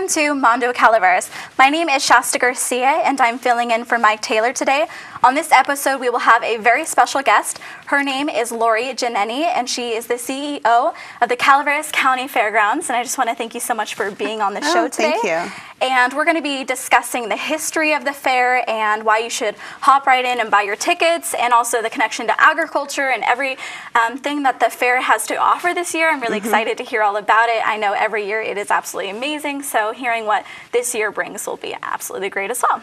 Welcome to Mondo Calaveras. My name is Shasta Garcia, and I'm filling in for Mike Taylor today. On this episode, we will have a very special guest. Her name is Laurie Giannini, and she is the CEO of the Calaveras County Fairgrounds. And I just want to thank you so much for being on the show today. Thank you. And we're going to be discussing the history of the fair and why you should hop right in and buy your tickets, and also the connection to agriculture and every thing that the fair has to offer this year. I'm really excited to hear all about it. I know every year it is absolutely amazing, so hearing what this year brings will be absolutely great as well.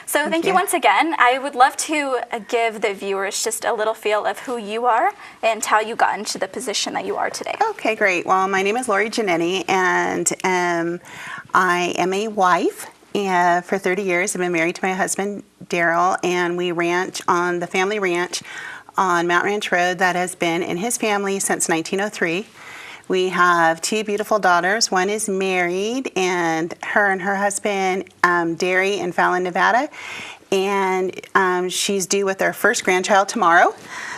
So thank you once again. I would love to give the viewers just a little feel of who you are and how you got into the position that you are today. Okay, great. Well, my name is Laurie Giannini, and I am a wife. For 30 years, I've been married to my husband, Daryl, and we ranch on the family ranch on Mount Ranch Road that has been in his family since 1903. We have two beautiful daughters. One is married, and her husband, Derry, in Fallon, Nevada. And she's due with our first grandchild tomorrow.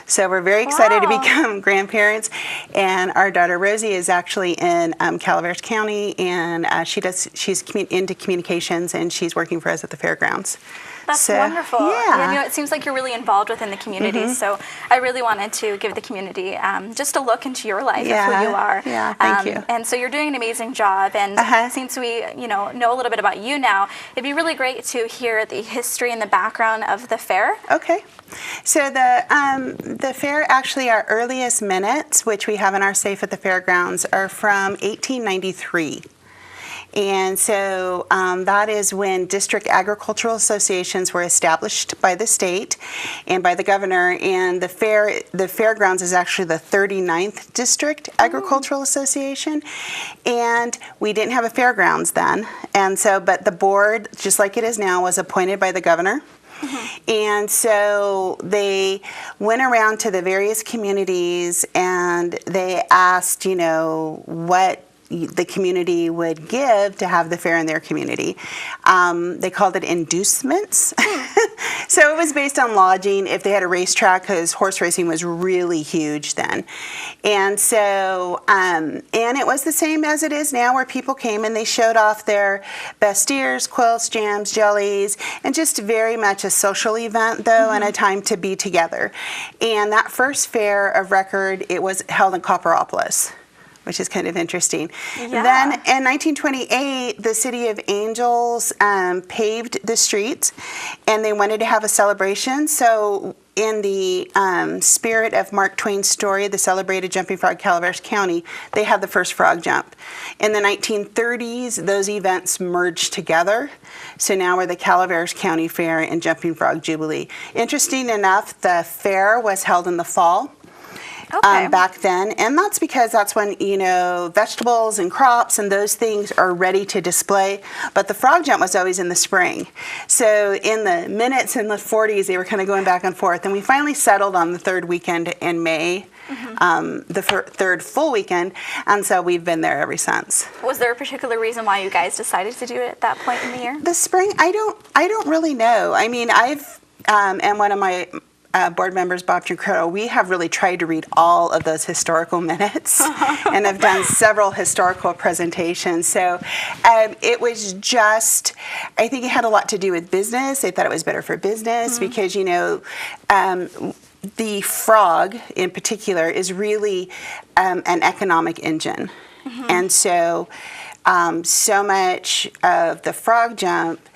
So we're very excited to become grandparents. And our daughter Rosie is actually in Calaveras County, and she's into communications, and she's working for us at the fairgrounds. That's wonderful. Yeah. You know, it seems like you're really involved within the community, so I really wanted to give the community just a look into your life, of who you are. Yeah, thank you. And so you're doing an amazing job, and since we know a little bit about you now, it'd be really great to hear the history and the background of the fair. Okay. So the fair, actually our earliest minutes, which we have in our safe at the fairgrounds, are from 1893. And so that is when district agricultural associations were established by the state and by the governor. And the fairgrounds is actually the 39th district agricultural association. And we didn't have a fairgrounds then. And so, but the board, just like it is now, was appointed by the governor. And so they went around to the various communities and they asked, what the community would give to have the fair in their community. They called it inducements. So it was based on lodging, if they had a racetrack, because horse racing was really huge then. And so, and it was the same as it is now, where people came and they showed off their best steers, quilts, jams, jellies, and just very much a social event, though, and a time to be together. And that first fair of record, it was held in Copperopolis, which is kind of interesting. Yeah. Then in 1928, the City of Angels paved the streets, and they wanted to have a celebration. So in the spirit of Mark Twain's story, The Celebrated Jumping Frog, Calaveras County, they had the first frog jump. In the 1930s, those events merged together. So now we're the Calaveras County Fair and Jumping Frog Jubilee. Interesting enough, the fair was held in the fall. Back then, and that's because that's when vegetables and crops and those things are ready to display, but the frog jump was always in the spring. So in the minutes in the 40s, they were kind of going back and forth, and we finally settled on the third weekend in May, the third full weekend, and so we've been there ever since. Was there a particular reason why you guys decided to do it at that point in the year? The spring, I don't really know. I mean, I've and one of my board members, Bob Giancarlo, we have really tried to read all of those historical minutes and have done several historical presentations. So it was just, I think it had a lot to do with business. They thought it was better for business because, the frog in particular is really an economic engine. And so, so much of the frog jump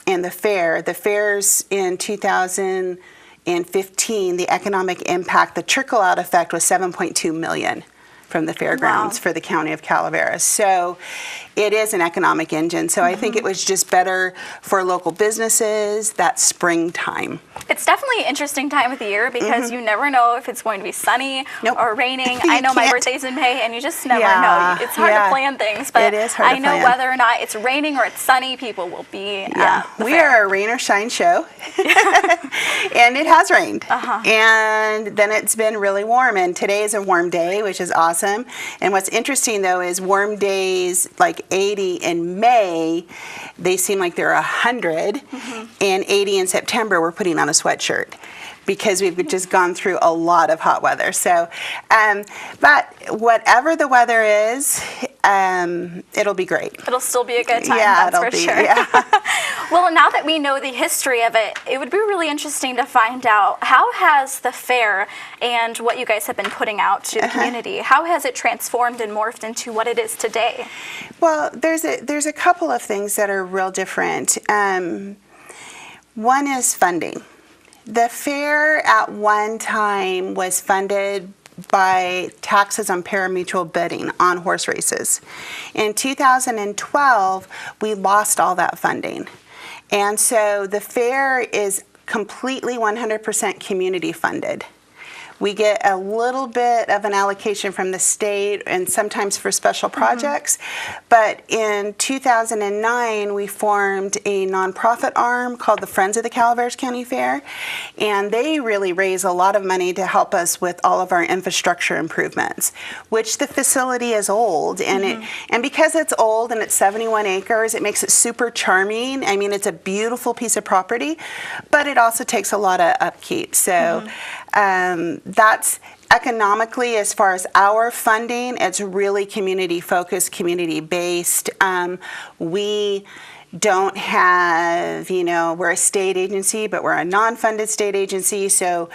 and the fairs in 2015, the economic impact, the trickle-out effect was $7.2 million from the fairgrounds for the county of Calaveras. So it is an economic engine. So I think it was just better for local businesses that springtime. It's definitely an interesting time of the year because you never know if it's going to be sunny or raining. I know my birthday's in May, and you just never know. It's hard to plan things, but it is hard I know whether or not it's raining or it's sunny, people will be we are a rain or shine show, and it has rained. And then it's been really warm, and today is a warm day, which is awesome. And what's interesting, though, is warm days like 80 in May, they seem like they're 100, and 80 in September, we're putting on a sweatshirt. because we've just gone through a lot of hot weather. So, but whatever the weather is, it'll be great. It'll still be a good time, Yeah, that's for sure. Yeah. Well, now that we know the history of it, it would be really interesting to find out, how has the fair and what you guys have been putting out to the community, how has it transformed and morphed into what it is today? Well, there's a couple of things that are real different. One is funding. The fair at one time was funded by taxes on pari-mutuel bidding on horse races. In 2012, we lost all that funding. And so the fair is completely 100% community funded. We get a little bit of an allocation from the state and sometimes for special projects. But in 2009, we formed a nonprofit arm called the Friends of the Calaveras County Fair. And they really raise a lot of money to help us with all of our infrastructure improvements, which the facility is old. And and because it's old and it's 71 acres, it makes it super charming. I mean, it's a beautiful piece of property, but it also takes a lot of upkeep. So that's economically, as far as our funding, it's really community focused, community based. We don't have, we're a state agency, but we're a non-funded state agency. So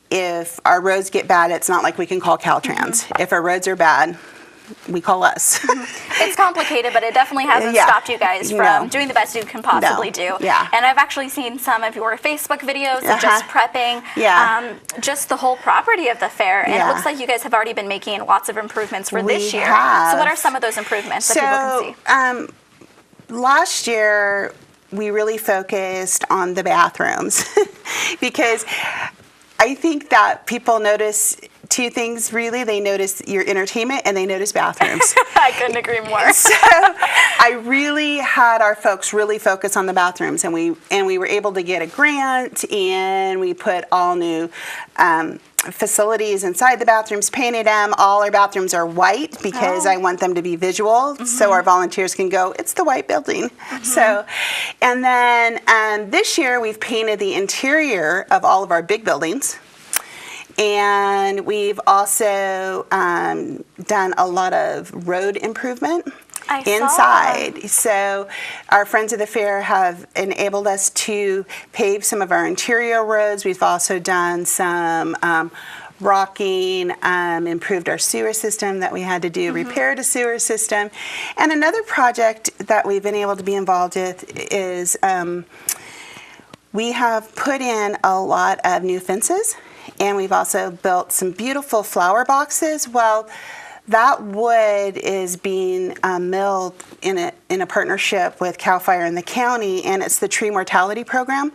if our roads get bad, it's not like we can call Caltrans. If our roads are bad, we call us. It's complicated, but it definitely hasn't stopped you guys from doing the best you can possibly do. Yeah. And I've actually seen some of your Facebook videos of just prepping just the whole property of the fair. And it looks like you guys have already been making lots of improvements for this year. Have. So what are some of those improvements that people can see? Last year, we really focused on the bathrooms because I think that people notice two things really. They notice your entertainment and they notice bathrooms. I couldn't agree more. So I really had our folks really focus on the bathrooms, and we were able to get a grant, and we put all new facilities inside the bathrooms, painted them. All our bathrooms are white because I want them to be visual, so our volunteers can go, it's the white building. So, and then this year we've painted the interior of all of our big buildings. And we've also done a lot of road improvement inside. So our Friends of the Fair have enabled us to pave some of our interior roads. We've also done some rocking, improved our sewer system that we had to do, repaired a sewer system. And another project that we've been able to be involved with is we have put in a lot of new fences. And we've also built some beautiful flower boxes. Well, that wood is being milled in a partnership with CAL FIRE in the county, and it's the tree mortality program.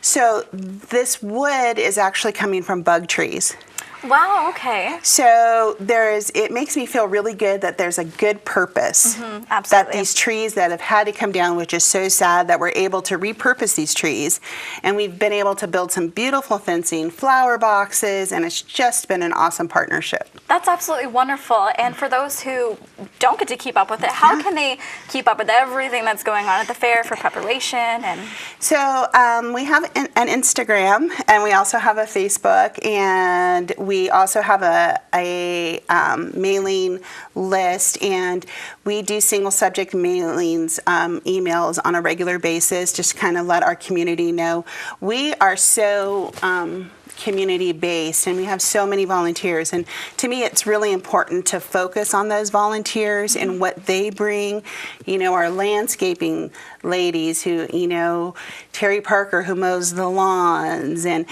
So this wood is actually coming from bug trees. Wow, okay. So it makes me feel really good that there's a good purpose. Absolutely. That these trees that have had to come down, which is so sad, that we're able to repurpose these trees. And we've been able to build some beautiful fencing, flower boxes, and it's just been an awesome partnership. That's absolutely wonderful. And for those who don't get to keep up with it, how can they keep up with everything that's going on at the fair for preparation? And so we have an Instagram, and we also have a Facebook, and we also have a mailing list, and we do single subject mailings, emails on a regular basis, just kind of let our community know. We are so community based, and we have so many volunteers, and to me it's really important to focus on those volunteers and what they bring. Our landscaping ladies who, Terry Parker who mows the lawns, and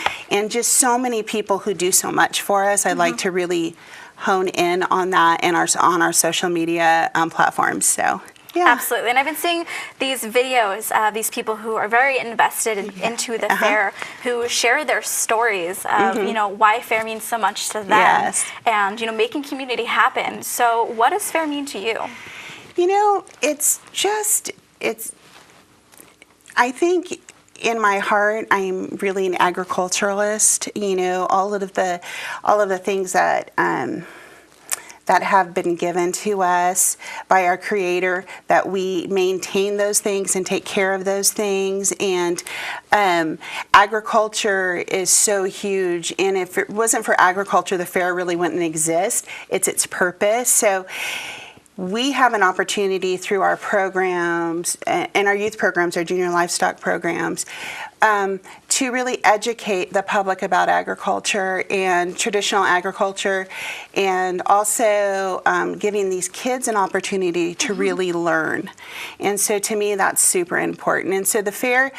just so many people who do so much for us. I'd like to really hone in on that and on our social media platforms. So yeah. Absolutely. And I've been seeing these videos of these people who are very invested into the fair, who share their stories of, why fair means so much to them, and, making community happen. So what does fair mean to you? I think in my heart, I'm really an agriculturalist. All of the things that that have been given to us by our Creator, that we maintain those things and take care of those things. And agriculture is so huge, and if it wasn't for agriculture, the fair really wouldn't exist. It's its purpose. So we have an opportunity through our programs and our youth programs, our junior livestock programs, to really educate the public about agriculture and traditional agriculture, and also giving these kids an opportunity to really learn. And so to me, that's super important. And so the fair,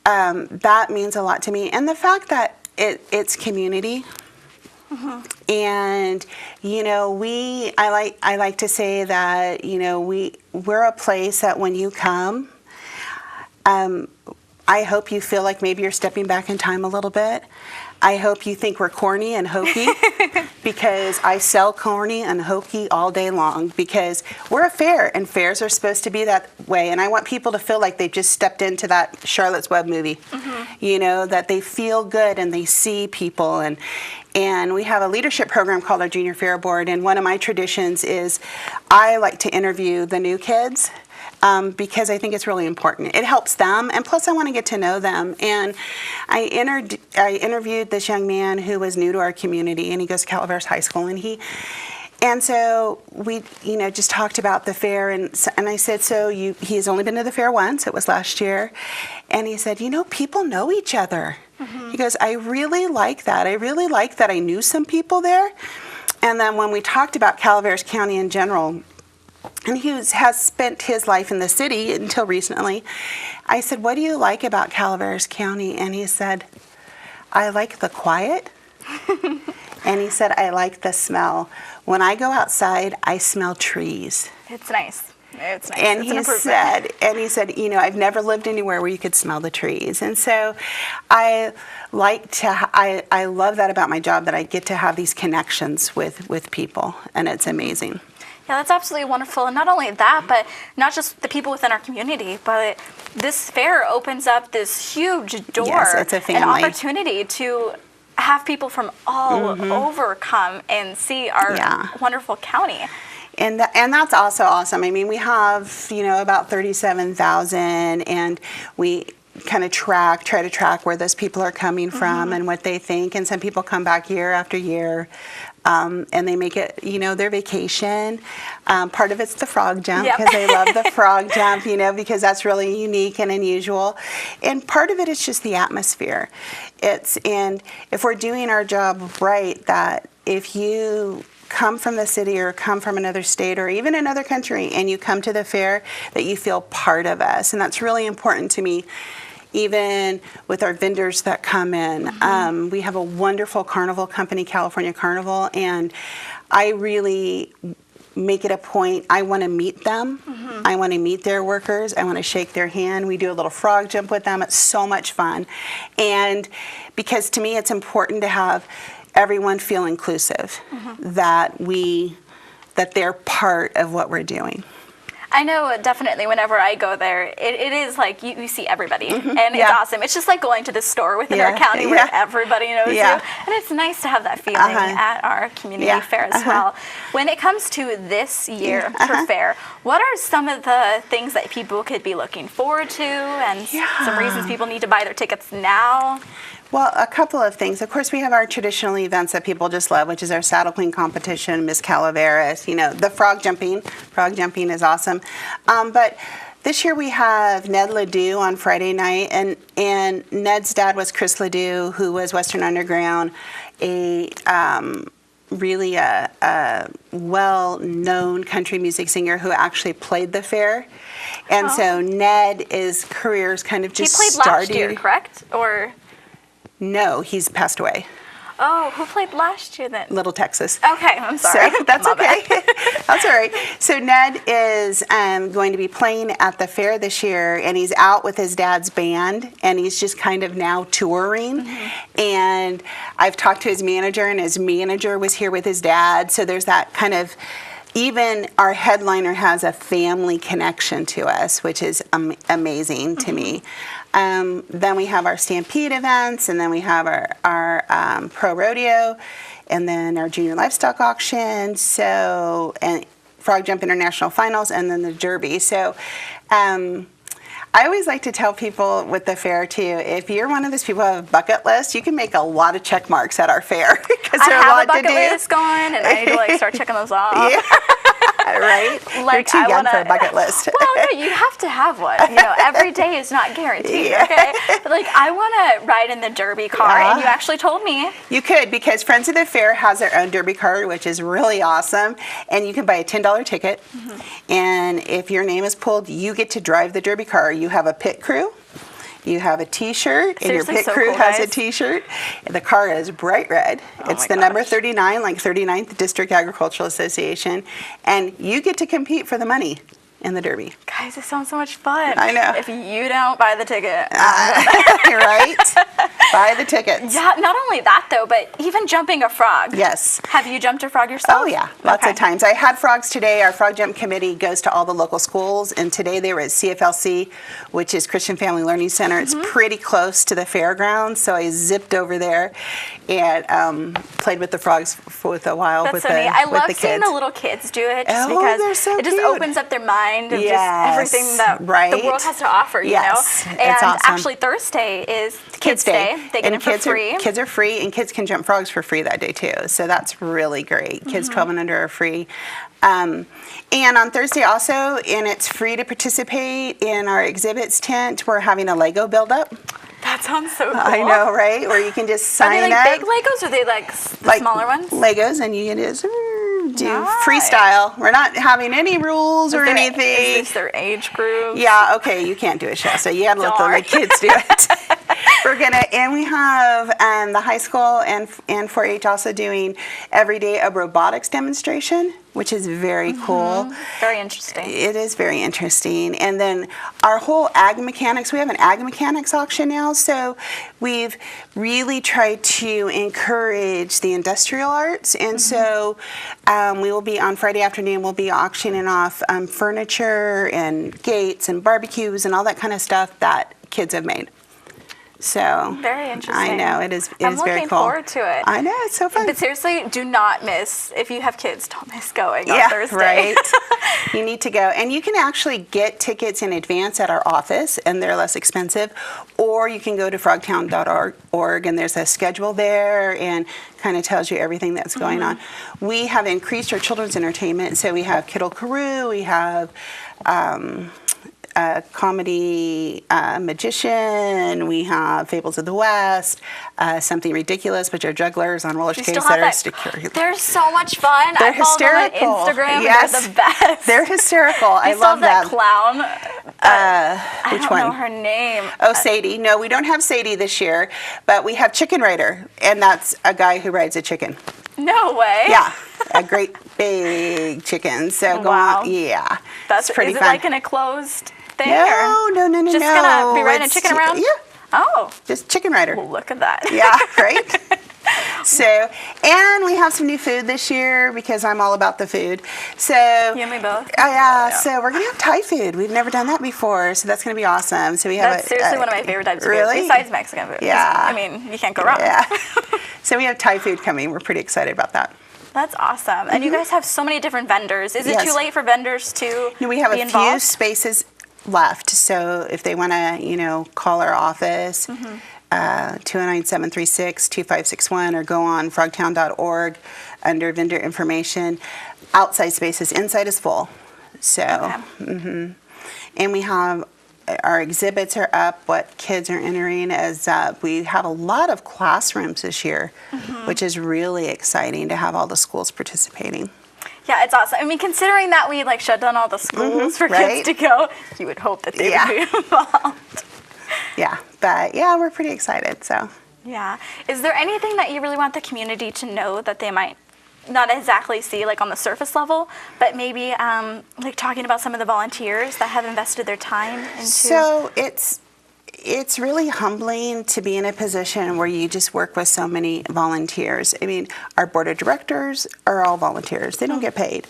that means a lot to me. And the fact that it's community. And I like to say that we're a place that when you come, I hope you feel like maybe you're stepping back in time a little bit. I hope you think we're corny and hokey, because I sell corny and hokey all day long, because we're a fair, and fairs are supposed to be that way. And I want people to feel like they've just stepped into that Charlotte's Web movie, that they feel good and they see people. And we have a leadership program called our Junior Fair Board, and one of my traditions is I like to interview the new kids. Because I think it's really important. It helps them, and plus I want to get to know them. And I interviewed this young man who was new to our community, and he goes to Calaveras High School, and so we just talked about the fair, and I said, so he's only been to the fair once, it was last year, and he said, people know each other. He goes, I really like that. I really like that I knew some people there. And then when we talked about Calaveras County in general, and he has spent his life in the city until recently, I said, what do you like about Calaveras County? And he said, I like the quiet. And he said, I like the smell. When I go outside, I smell trees. It's nice. It's nice. And he said, I've never lived anywhere where you could smell the trees. And so I love that about my job, that I get to have these connections with people, and it's amazing. Yeah, that's absolutely wonderful. And not only that, but not just the people within our community, but this fair opens up this huge door, yes, it's a family. An opportunity to have people from all over come and see our wonderful county. And that's also awesome. I mean, we have, about 37,000, and we kind of try to track where those people are coming from and what they think. And some people come back year after year. And they make it, their vacation. Part of it's the frog jump, because they love the frog jump, because that's really unique and unusual. And part of it is just the atmosphere. And if we're doing our job right, that if you come from the city or come from another state or even another country and you come to the fair, that you feel part of us. And that's really important to me. Even with our vendors that come in. We have a wonderful carnival company, California Carnival, and I really make it a point. I want to meet them. I want to meet their workers. I want to shake their hand. We do a little frog jump with them. It's so much fun. And because to me it's important to have everyone feel inclusive, that they're part of what we're doing. I know definitely whenever I go there, it is like you see everybody, and it's awesome. It's just like going to the store within our county where everybody knows you. And it's nice to have that feeling at our community fair as well. When it comes to this year for fair, what are some of the things that people could be looking forward to, and some reasons people need to buy their tickets now? Well, a couple of things. Of course, we have our traditional events that people just love, which is our saddle queen competition, Miss Calaveras, the frog jumping. Frog jumping is awesome. But this year we have Ned Ledoux on Friday night, and Ned's dad was Chris Ledoux, who was Western Underground, really a well-known country music singer who actually played the fair. And so Ned's career is kind of just starting. He played last year, correct? Or... No, he's passed away. Oh, who played last year then? Little Texas. Okay, I'm sorry. So that's okay. That's all right. So Ned is going to be playing at the fair this year, and he's out with his dad's band, and he's just kind of now touring. And I've talked to his manager, and his manager was here with his dad, so there's that kind of even our headliner has a family connection to us, which is amazing to me. Then we have our Stampede events, and then we have our Pro Rodeo, and then our Junior Livestock Auction, and Frog Jump International Finals, and then the Derby. So I always like to tell people with the fair too, if you're one of those people who have a bucket list, you can make a lot of check marks at our fair because I there's a have lot a bucket to do. list going, and I need to like start checking those off. Yeah. Right? Like, You're too young wanna, for a bucket list. Well, no, you have to have one. You know, every day is not guaranteed. Yeah. Okay, but like I want to ride in the Derby car, and you actually told me You could, because Friends of the Fair has their own Derby card, which is really awesome, and you can buy a $10 ticket. And if your name is pulled, you get to drive the Derby car. You have a pit crew. You have a T-shirt, and your Seriously, pit so crew cool, has a guys. T-shirt. And the car is bright red. It's the number 39, like 39th District Agricultural Association, and you get to compete for the money in the Derby. guys, it sounds so much fun. I know. If you don't buy the ticket, Right? Buy the tickets. yeah. Not only that though, but even jumping a frog. Yes. Have you jumped a frog yourself? Oh, yeah, lots Okay. of times. I had frogs today. Our Frog Jump Committee goes to all the local schools, and today they were at CFLC, which is Christian Family Learning Center. It's pretty close to the fairgrounds, so I zipped over there and played with the frogs for a while That's with so the neat. I with love the seeing kids. the little kids do it just Oh, because they're so it just cute. opens up their mind of Yes, just everything that right. the world has to offer, you Yes, know? it's And awesome. actually Thursday is Kids Day. They get and in for kids free. kids are free, and kids can jump frogs for free that day too. So that's really great. Kids 12 and under are free. And on Thursday also, and it's free to participate in our exhibits tent. We're having a Lego build-up. That sounds so cool. I know, right? Where you can just Are sign they like up. big Legos or are they like the smaller ones? Legos, and you can just do Nice. freestyle. We're not having any rules or anything. Is this their age group? Yeah, okay, you can't do it, Shasta. You gotta let the Darn. like, kids do it. And we have the high school and 4-H also doing every day a robotics demonstration, which is very cool. Very interesting. It is very interesting. And then our whole ag mechanics, we have an ag mechanics auction now, so we've really tried to encourage the industrial arts. And so we will be on Friday afternoon, we'll be auctioning off furniture and gates and barbecues and all that kind of stuff that kids have made. So Very interesting. I know, it is I'm very looking cool. forward to it. I know, it's so fun. But seriously, do not miss, if you have kids, don't miss going on Yeah, Thursday. right. You need to go. And you can actually get tickets in advance at our office, and they're less expensive. Or you can go to frogtown.org, and there's a schedule there and kind of tells you everything that's going on. We have increased our children's entertainment. So we have Kittle Karoo, we have comedy magician, we have Fables of the West, Something Ridiculous, which are jugglers on roller You skates still have that are that. secure. They're so much fun. They're I follow them hysterical. on Instagram. Yes. They're the best. They're hysterical. I You still love have that them. clown. Which I don't one? know her name. Oh, Sadie. No, we don't have Sadie this year, but we have Chicken Rider, and that's a guy who rides a chicken. No way. Yeah, a great big chicken. So go Wow. on. Yeah, That's it's pretty is fun. it like in a closed thing? No, or no. Just gonna be riding a It's- chicken around? Yeah, Oh, just Chicken Rider. well, look at that. Yeah, right? So, and we have some new food this year because I'm all about the food. So, You and me both. Yeah, so we're going to have Thai food. We've never done that before, so that's going to be awesome. So we have That's seriously one of my favorite types of really? food, besides Mexican food. Yeah. I mean, you can't go wrong. Yeah. So we have Thai food coming. We're pretty excited about that. That's awesome. And you guys have so many different vendors. Is it Yes. too late for vendors to We have be a few involved? spaces left. So if they want to, call our office, 209-736-2561, or go on frogtown.org under vendor information. Outside spaces, inside is full. So, and we have our exhibits are up. What kids are entering is up. We have a lot of classrooms this year, which is really exciting to have all the schools participating. Yeah, it's awesome. I mean, considering that we shut down all the schools for right. kids to go, you would hope that they would be involved. Yeah, but yeah, we're pretty excited. So. Yeah. Is there anything that you really want the community to know that they might not exactly see on the surface level, but maybe talking about some of the volunteers that have invested their time into? So it's really humbling to be in a position where you just work with so many volunteers. I mean, our board of directors are all volunteers. They don't get paid.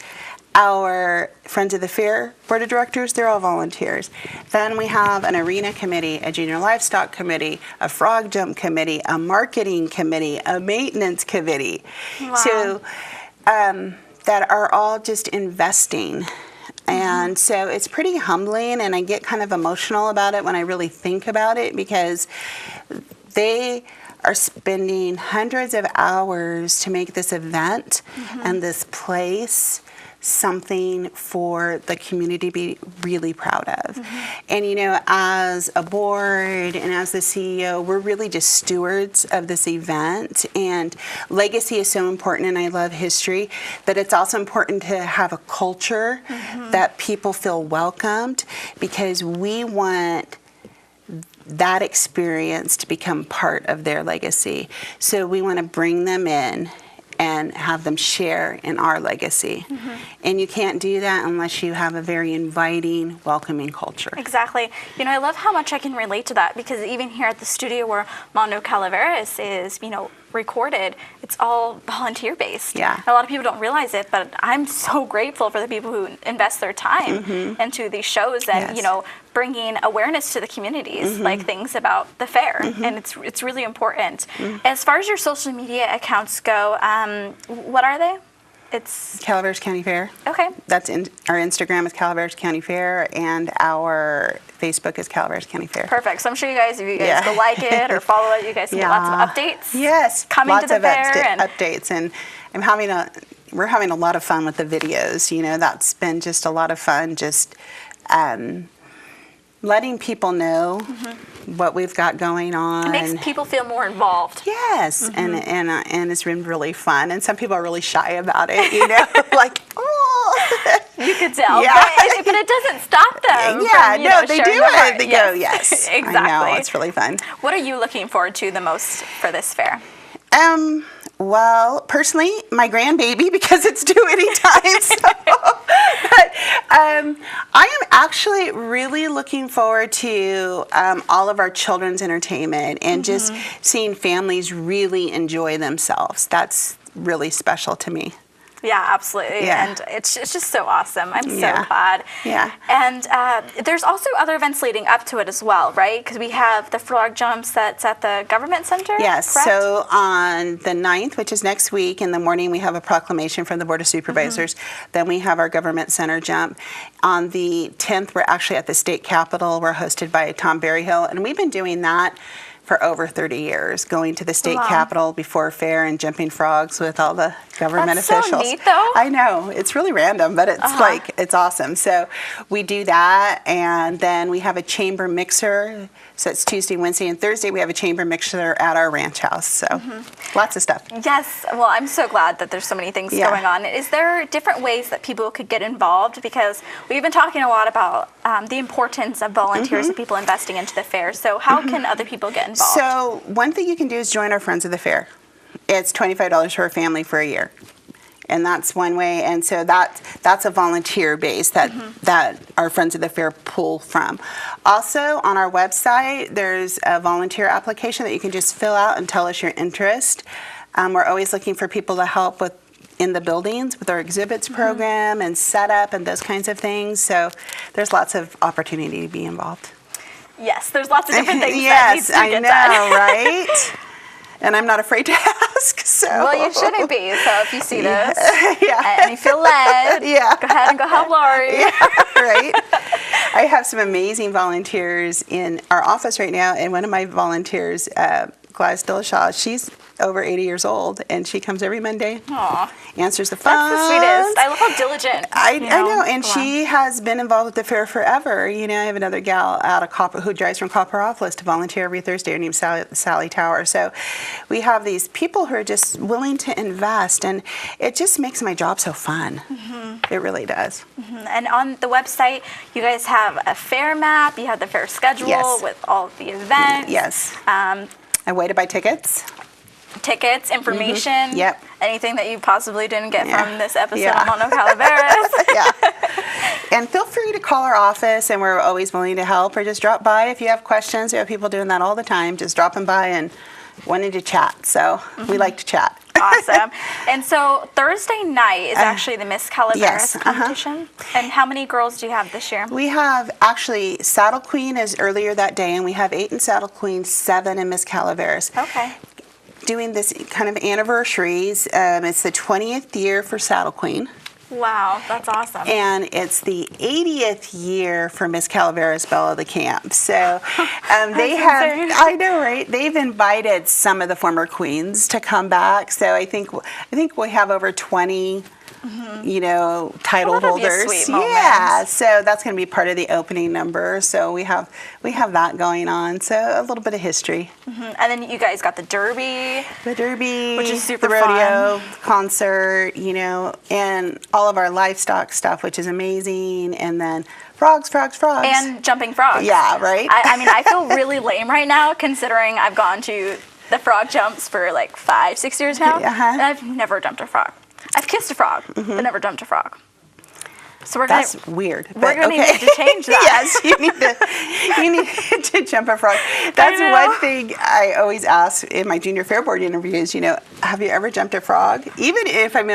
Our Friends of the Fair Board of Directors, they're all volunteers. Then we have an arena committee, a junior livestock committee, a frog jump committee, a marketing committee, a maintenance committee. Wow. So that are all just investing. And so it's pretty humbling, and I get kind of emotional about it when I really think about it, because they are spending hundreds of hours to make this event and this place something for the community to be really proud of. And, you know, as a board and as the CEO, we're really just stewards of this event. And legacy is so important, and I love history, but it's also important to have a culture that people feel welcomed, because we want that experience to become part of their legacy. So we want to bring them in and have them share in our legacy. And you can't do that unless you have a very inviting, welcoming culture. Exactly. You know, I love how much I can relate to that, because even here at the studio where Mondo Calaveras is, you know, recorded, it's all volunteer based. Yeah. A lot of people don't realize it, but I'm so grateful for the people who invest their time into these shows and, you know, bringing awareness to the communities, like things about the fair, and it's really important. As far as your social media accounts go, what are they? It's Calaveras County Fair. Okay. That's our Instagram is Calaveras County Fair, and our Facebook is Calaveras County Fair. Perfect. So I'm sure you guys, if you guys go like it or follow it, you guys see lots of updates. Yes, coming lots to the of fair and updates, and we're having a lot of fun with the videos. You know, that's been just a lot of fun. Just letting people know what we've got going on. It makes people feel more involved. Yes, and it's been really fun. And some people are really shy about it, you know, like, oh. You could tell, Yeah. but it doesn't stop them. Yeah, from, no, they do sharing their it. heart. They go, yes. Exactly. I know, it's really fun. What are you looking forward to the most for this fair? Well, personally, my grandbaby, because it's due anytime. But I am actually really looking forward to all of our children's entertainment and just seeing families really enjoy themselves. That's really special to me. Yeah, absolutely. Yeah. And it's just so awesome. I'm so Yeah. glad. Yeah. And there's also other events leading up to it as well, right? Because we have the frog jumps that's at the government center. Yes, correct? so on the 9th, which is next week, in the morning we have a proclamation from the Board of Supervisors. Then we have our government center jump. On the 10th, we're actually at the state capitol. We're hosted by Tom Berryhill, and we've been doing that for over 30 years, going to the state capitol before fair and jumping frogs with all the government officials. That's so neat, though. I know, it's really random, but it's like, it's awesome. So we do that, and then we have a chamber mixer. So it's Tuesday, Wednesday, and Thursday. We have a chamber mixer at our ranch house. So lots of stuff. Yes. Well, I'm so glad that there's so many things going on. Is there different ways that people could get involved? Because we've been talking a lot about the importance of volunteers and people investing into the fair. So how can other people get involved? So one thing you can do is join our Friends of the Fair. It's $25 for a family for a year. And that's one way, and so that's a volunteer base that our Friends of the Fair pull from. Also, on our website, there's a volunteer application that you can just fill out and tell us your interest. We're always looking for people to help in the buildings with our exhibits program and setup and those kinds of things. So there's lots of opportunity to be involved. Yes, there's lots of different things yes, that needs to I get know, done. Right? And I'm not afraid to ask. So. Well, you shouldn't be. So if you see this Yeah. and you feel led, go ahead and go help Laurie. Right. I have some amazing volunteers in our office right now, and one of my volunteers, Gladys Dillashaw, she's over 80 years old, and she comes every Monday, answers the phone. That's the sweetest. I love how diligent. I know, and she has been involved with the fair forever. You know, I have another gal out of Copper who drives from Copperopolis to volunteer every Thursday. Her name's Sally Tower. So we have these people who are just willing to invest, and it just makes my job so fun. It really does. And on the website, you guys have a fair map. You have the fair schedule with all of the events. Yes. A way to buy tickets. Tickets, information, Yep. anything that you possibly didn't get from this episode of Mondo Calaveras. And feel free to call our office, and we're always willing to help, or just drop by if you have questions. We have people doing that all the time, just dropping by and wanting to chat. So we like to chat. Awesome. And so Thursday night is actually the Miss Calaveras yes, competition. And how many girls do you have this year? We have actually Saddle Queen is earlier that day, and we have 8 in Saddle Queen, 7 in Miss Calaveras. Okay. Doing this kind of anniversaries. It's the 20th year for Saddle Queen. Wow, that's awesome. And it's the 80th year for Miss Calaveras Belle of the Camp. So they have, insane. I know, right? They've invited some of the former queens to come back. So I think we have over 20, you know, title Well, that'd be a holders. sweet moment. Yeah. So that's going to be part of the opening number. So we have that going on. So a little bit of history. And then you guys got the Derby. The Derby, Which is super the rodeo, concert, you know, and all of our livestock stuff, which is amazing. And then frogs. And jumping frogs. Yeah, right? I mean, I feel really lame right now considering I've gone to the frog jumps for like 5-6 years now. And I've never jumped a frog. I've kissed a frog, but never jumped a frog. So That's weird. We're going to need to change that. Yes, you need to jump a frog. That's one thing I always ask in my junior fair board interviews, you know, have you ever jumped a frog? Even if I'm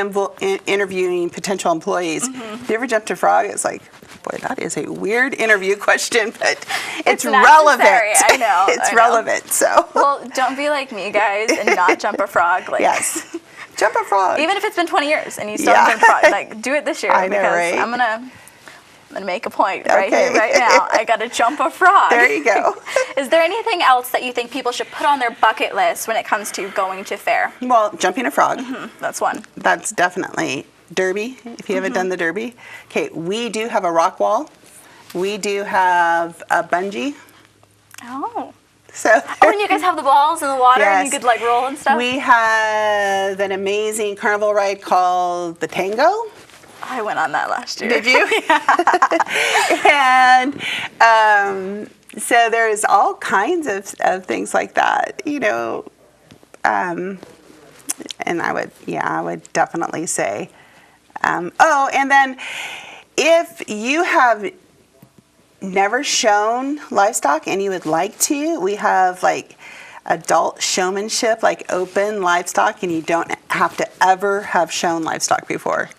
interviewing potential employees, have you ever jumped a frog? It's like, boy, that is a weird interview question, but it's relevant. I know. It's relevant, so. Well, don't be like me, guys, and not jump a frog. Like, yes. Jump a frog. Even if it's been 20 years and you still haven't jumped a frog, like, do it this year. I know, because right? I'm gonna make a point right here, right now. I gotta jump a frog. There you go. Is there anything else that you think people should put on their bucket list when it comes to going to fair? Well, jumping a frog. That's one. That's definitely Derby, if you haven't done the Derby. Okay, we do have a rock wall. We do have a bungee. Oh. So And you guys have the balls in the water and you Yes. could like roll and stuff? we have an amazing carnival ride called the Tango. I went on that last year. Did you? And so there's all kinds of things like that, you know. And I would definitely say, and then if you have never shown livestock and you would like to, we have like adult showmanship, like open livestock, and you don't have to ever have shown livestock before.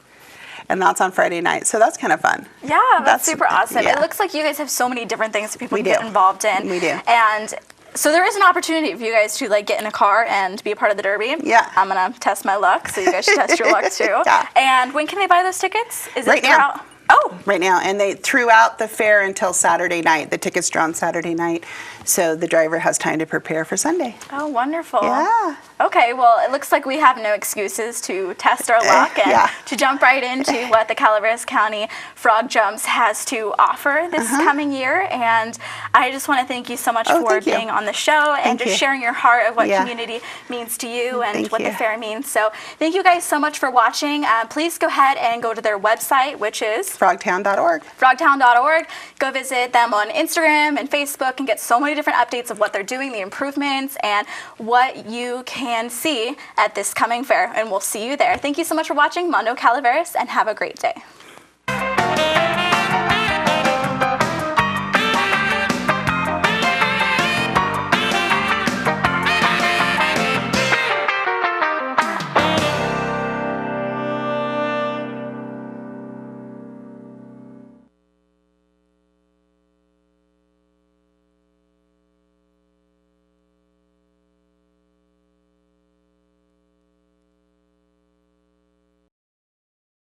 And that's on Friday night, so that's kind of fun. Yeah, that's super awesome. yeah. It looks like you guys have so many different things that people We can get do. involved in. We do. And so there is an opportunity for you guys to like get in a car and be a part of the Derby. Yeah. I'm gonna test my luck, so you guys should test your luck too. Yeah. And when can they buy those tickets? Is Right it now. throughout? Oh, Right now, and they throughout the fair until Saturday night. The tickets draw on Saturday night, so the driver has time to prepare for Sunday. oh, wonderful. Yeah. Okay, well, it looks like we have no excuses to test our luck and yeah. to jump right into what the Calaveras County Frog Jumps has to offer this coming year. And I just want to thank you so much for thank you. being on the show and Thank just you. sharing your heart of what Yeah. community means to you and Thank what the you. fair means. So thank you guys so much for watching. Please go ahead and go to their website, which is Frogtown.org. frogtown.org. Go visit them on Instagram and Facebook and get so many different updates of what they're doing, the improvements, and what you can see at this coming fair. And we'll see you there. Thank you so much for watching Mondo Calaveras, and have a great day.